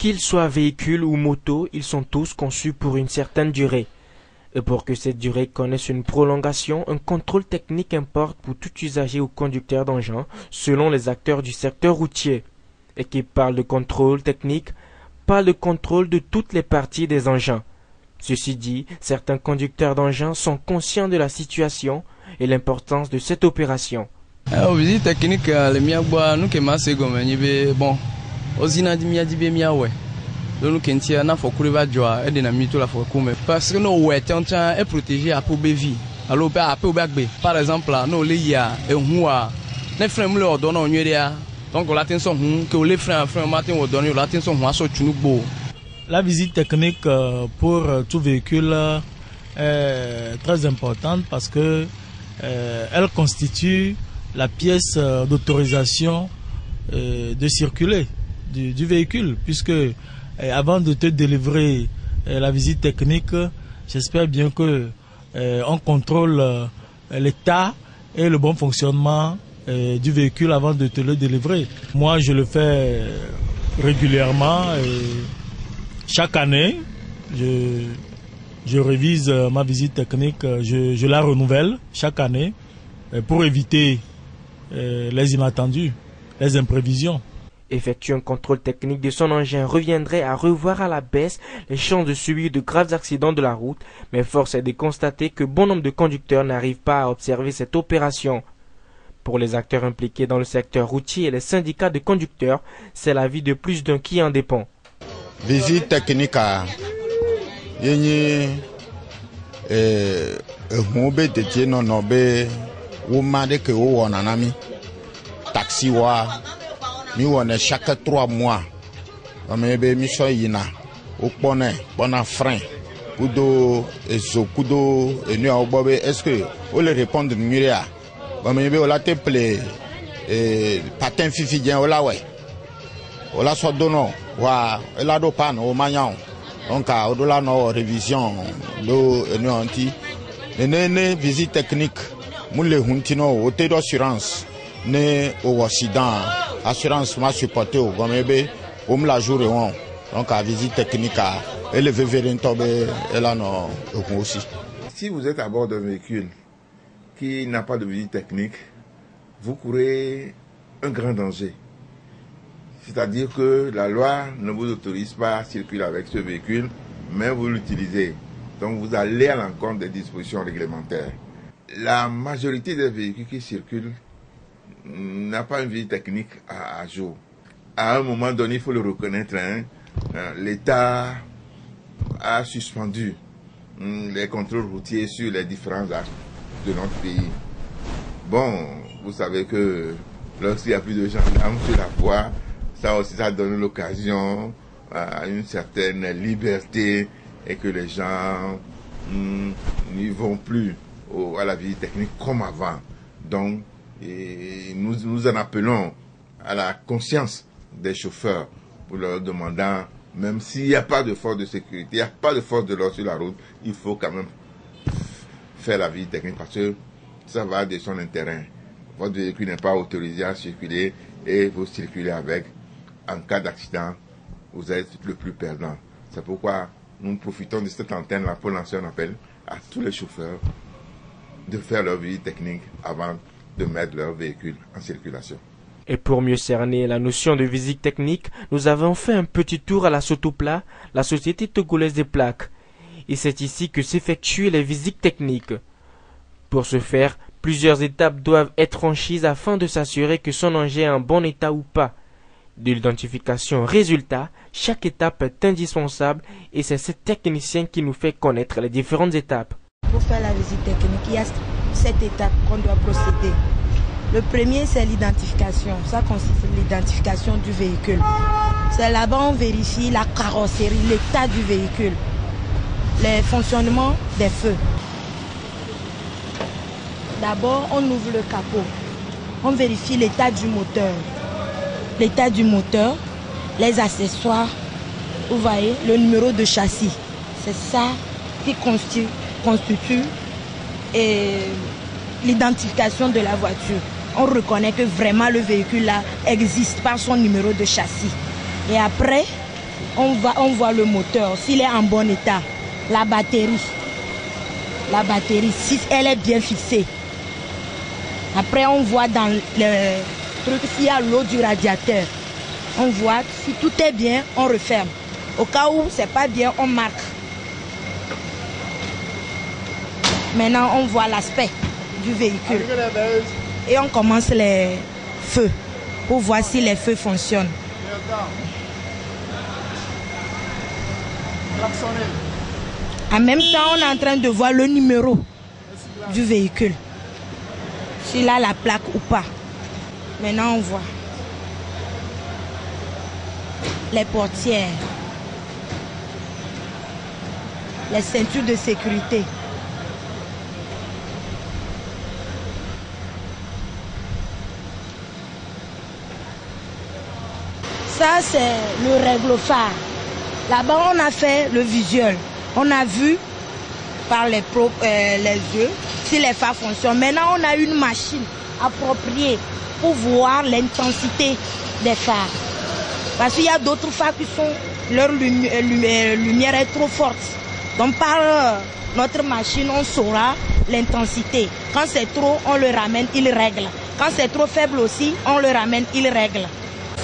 Qu'ils soient véhicules ou motos, ils sont tous conçus pour une certaine durée. Et pour que cette durée connaisse une prolongation, un contrôle technique importe pour tout usager ou conducteur d'engin, selon les acteurs du secteur routier. Et qui parle de contrôle technique, parle de contrôle de toutes les parties des engins. Ceci dit, certains conducteurs d'engins sont conscients de la situation et l'importance de cette opération. Visite technique, les miagbois, nous qui massé comme bon, aux inadimiadibé miawe. Nous qui n'tiens n'a faut courir joie et dynamite la faut courir parce que nos ouais tiens est protégé à pour vie. Alors à peu par exemple là, nous les ya et moi, les frères me leur donnent en donc la tension que les frères matin au donner la tension moi sur Tunubo. La visite technique pour tout véhicule est très importante parce que elle constitue la pièce d'autorisation de circuler du véhicule, puisque avant de te délivrer la visite technique, j'espère bien que on contrôle l'état et le bon fonctionnement du véhicule avant de te le délivrer. Moi, je le fais régulièrement. Chaque année, je révise ma visite technique, je la renouvelle chaque année pour éviter les inattendus, les imprévisions. Effectuer un contrôle technique de son engin reviendrait à revoir à la baisse les chances de subir de graves accidents de la route, mais force est de constater que bon nombre de conducteurs n'arrivent pas à observer cette opération. Pour les acteurs impliqués dans le secteur routier et les syndicats de conducteurs, c'est la vie de plus d'un qui en dépend. Visite technique à yéni moube de non nobe ou mande que ou on anami taxi wa mi on chaque 3 mois mais be mi so yina ou pone bona frein kudo ezo kudo enu a obobe est-ce que o le répondre nuria mais be o la te play patin fifi dien o la ouais o la so dono wa la do pan o magnan donc au delà no révision do enu anti ne visite technique moule huntino o te d'assurance ne au accident assurance m'a supporté au gomebe o me la jour on donc à visite technique à élever vers tombe et là non aussi. Si vous êtes à bord d'un véhicule qui n'a pas de visite technique, vous courez un grand danger. C'est-à-dire que la loi ne vous autorise pas à circuler avec ce véhicule, mais vous l'utilisez. Donc vous allez à l'encontre des dispositions réglementaires. La majorité des véhicules qui circulent n'a pas une visite technique à jour. À un moment donné, il faut le reconnaître, l'État a suspendu les contrôles routiers sur les différents axes de notre pays. Bon, vous savez que lorsqu'il n'y a plus de gendarmes sur la voie, ça aussi, ça donne l'occasion à une certaine liberté et que les gens n'y vont plus à la visite technique comme avant. Donc, nous en appelons à la conscience des chauffeurs pour leur demandant, même s'il n'y a pas de force de sécurité, il n'y a pas de force de l'ordre sur la route, il faut quand même faire la visite technique parce que ça va de son intérêt. Votre véhicule n'est pas autorisé à circuler et vous circulez avec. En cas d'accident, vous êtes le plus perdant. C'est pourquoi nous profitons de cette antenne-là pour lancer un appel à tous les chauffeurs de faire leur visite technique avant de mettre leur véhicule en circulation. Et pour mieux cerner la notion de visite technique, nous avons fait un petit tour à la Sotopla, la société togolaise des plaques. Et c'est ici que s'effectuent les visites techniques. Pour ce faire, plusieurs étapes doivent être franchies afin de s'assurer que son engin est en bon état ou pas. De l'identification au résultat, chaque étape est indispensable et c'est ce technicien qui nous fait connaître les différentes étapes. Pour faire la visite technique, il y a 7 étapes qu'on doit procéder. Le premier, c'est l'identification. Ça consiste en l'identification du véhicule. C'est là-bas on vérifie la carrosserie, l'état du véhicule, le fonctionnement des feux. D'abord, on ouvre le capot. On vérifie l'état du moteur. L'état du moteur, les accessoires, vous voyez, le numéro de châssis. C'est ça qui constitue l'identification de la voiture. On reconnaît que vraiment le véhicule là existe par son numéro de châssis. Et après, on voit le moteur, s'il est en bon état. La batterie, si elle est bien fixée. Après, on voit dans le truc s'il y a l'eau du radiateur. On voit si tout est bien, on referme. Au cas où c'est pas bien, on marque. Maintenant, on voit l'aspect du véhicule. Et on commence les feux pour voir si les feux fonctionnent. En même temps, on est en train de voir le numéro du véhicule. S'il a la plaque ou pas. Maintenant, on voit les portières, les ceintures de sécurité. Ça, c'est le règle-phare. Là-bas, on a fait le visuel. On a vu par les yeux si les phares fonctionnent. Maintenant, on a une machine appropriée pour voir l'intensité des phares. Parce qu'il y a d'autres phares qui sont, leur lumière est trop forte. Donc, par notre machine, on saura l'intensité. Quand c'est trop, on le ramène, il règle. Quand c'est trop faible aussi, on le ramène, il règle.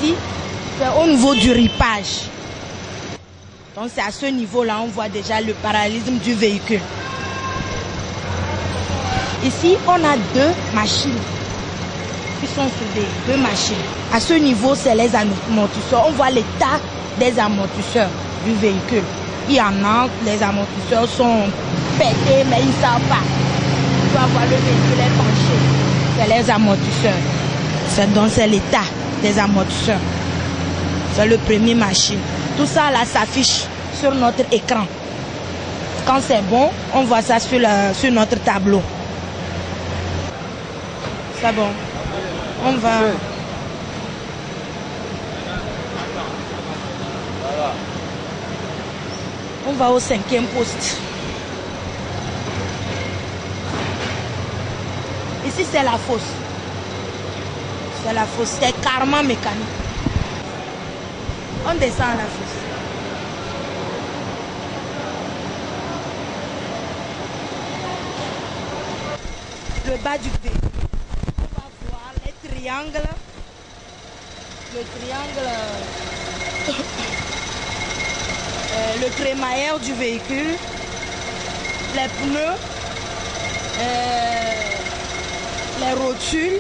Ici, c'est au niveau du ripage. Donc c'est à ce niveau-là, on voit déjà le parallélisme du véhicule. Ici, on a deux machines qui sont soudées, deux machines. À ce niveau, c'est les amortisseurs. On voit l'état des amortisseurs du véhicule. Il y en a, les amortisseurs sont pétés, mais ils ne savent pas. Tu vas voir, le véhicule est penché. C'est les amortisseurs. Donc c'est l'état des amortisseurs. C'est le premier machine. Tout ça là s'affiche sur notre écran. Quand c'est bon, on voit ça sur notre tableau. C'est bon. On va. On va au 5e poste. Ici c'est la fosse. C'est la fosse. C'est carrément mécanique. On descend à la fosse. Le bas du véhicule. On va voir les triangles. Le triangle. Le crémaillère du véhicule. Les pneus. Les rotules.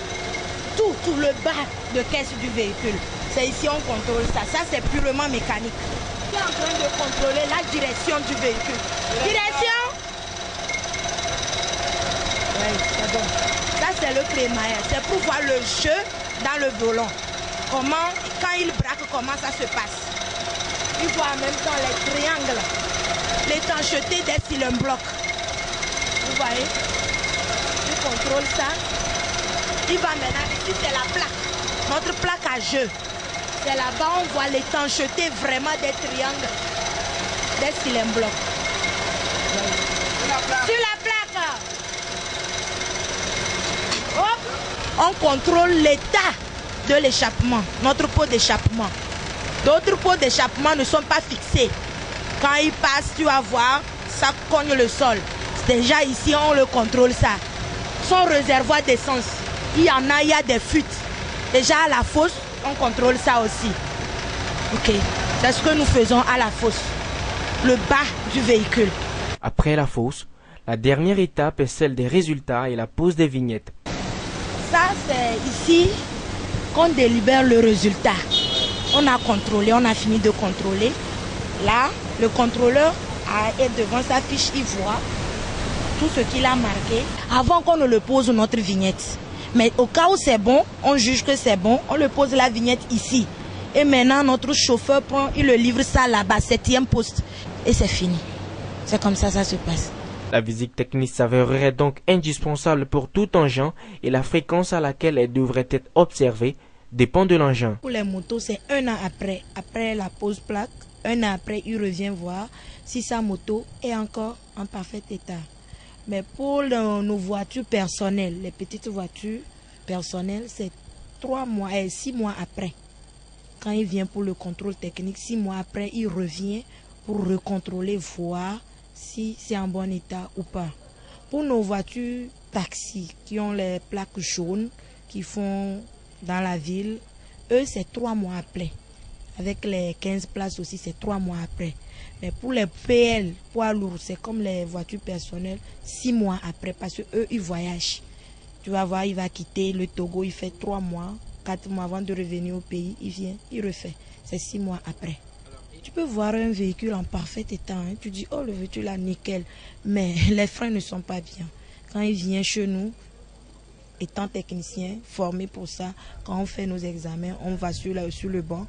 Tout le bas de caisse du véhicule. C'est ici on contrôle ça. Ça c'est purement mécanique. Je suis en train de contrôler la direction du véhicule. Direction. Oui, c'est bon. Ça c'est le crémaillère. C'est pour voir le jeu dans le volant. Comment, quand il braque, comment ça se passe. Il voit en même temps les triangles. L'étanchéité des cylindres blocs. Vous voyez? Il contrôle ça. Il va maintenant, ici c'est la plaque. Notre plaque à jeu. C'est là-bas on voit l'étanchéité vraiment des triangles, des cylindres blocs. Sur la plaque. Hop, on contrôle l'état de l'échappement, notre pot d'échappement. D'autres pots d'échappement ne sont pas fixés. Quand ils passent, tu vas voir, ça cogne le sol. Déjà ici, on le contrôle ça. Son réservoir d'essence, il y en a, il y a des fuites. Déjà à la fosse, on contrôle ça aussi. Ok, c'est ce que nous faisons à la fosse. Le bas du véhicule. Après la fosse, la dernière étape est celle des résultats et la pose des vignettes. Ça, c'est ici qu'on délibère le résultat. On a contrôlé, on a fini de contrôler. Là, le contrôleur est devant sa fiche, il voit tout ce qu'il a marqué avant qu'on ne le pose notre vignette. Mais au cas où c'est bon, on juge que c'est bon, on le pose la vignette ici. Et maintenant, notre chauffeur prend, il le livre ça là-bas, 7e poste. Et c'est fini. C'est comme ça se passe. La visite technique s'avérerait donc indispensable pour tout engin et la fréquence à laquelle elle devrait être observée dépend de l'engin. Pour les motos, c'est 1 an après la pose plaque. 1 an après, il revient voir si sa moto est encore en parfait état. Mais pour nos voitures personnelles, les petites voitures personnelles, c'est 6 mois après. Quand il vient pour le contrôle technique, 6 mois après, il revient pour recontrôler, voir si c'est en bon état ou pas. Pour nos voitures taxis qui ont les plaques jaunes, qui font dans la ville, eux, c'est 3 mois après. Avec les 15 places aussi, c'est 3 mois après. Mais pour les PL, poids lourds, c'est comme les voitures personnelles, 6 mois après, parce que eux, ils voyagent. Tu vas voir, il va quitter le Togo, il fait 3 mois, 4 mois avant de revenir au pays, il vient, il refait. C'est 6 mois après. Tu peux voir un véhicule en parfait état, hein. Tu dis, oh, le véhicule là, nickel. Mais les freins ne sont pas bien. Quand il vient chez nous, étant technicien, formé pour ça, quand on fait nos examens, on va sur le banc,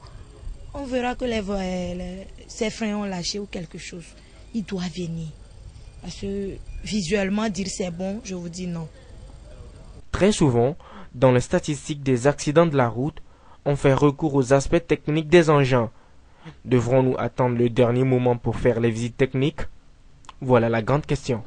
on verra que ses freins ont lâché ou quelque chose. Il doit venir. Parce que visuellement, dire c'est bon, je vous dis non. Très souvent, dans les statistiques des accidents de la route, on fait recours aux aspects techniques des engins. Devrons-nous attendre le dernier moment pour faire les visites techniques? Voilà la grande question.